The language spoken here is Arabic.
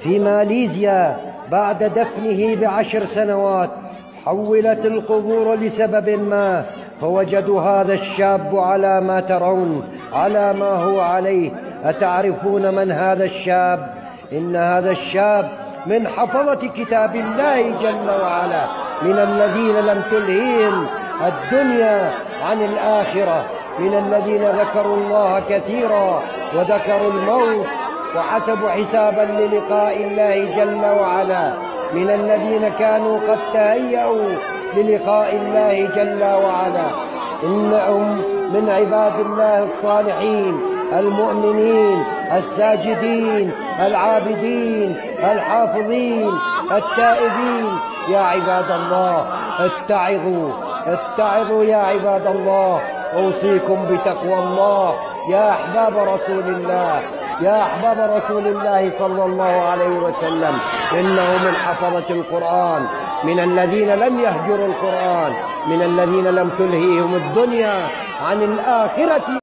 في ماليزيا بعد دفنه ب10 سنوات حولت القبور لسبب ما، فوجدوا هذا الشاب على ما ترون، على ما هو عليه. أتعرفون من هذا الشاب؟ إن هذا الشاب من حفظة كتاب الله جل وعلا، من الذين لم تلهيهم الدنيا عن الآخرة، من الذين ذكروا الله كثيرا وذكروا الموت وحسبوا حسابا للقاء الله جل وعلا، من الذين كانوا قد تهيأوا للقاء الله جل وعلا. إنهم من عباد الله الصالحين المؤمنين الساجدين العابدين الحافظين التائبين. يا عباد الله اتعظوا يا عباد الله، أوصيكم بتقوى الله يا أحباب رسول الله، يا أحباب رسول الله صلى الله عليه وسلم. إنه من حفظة القرآن، من الذين لم يهجروا القرآن، من الذين لم تلهيهم الدنيا عن الآخرة.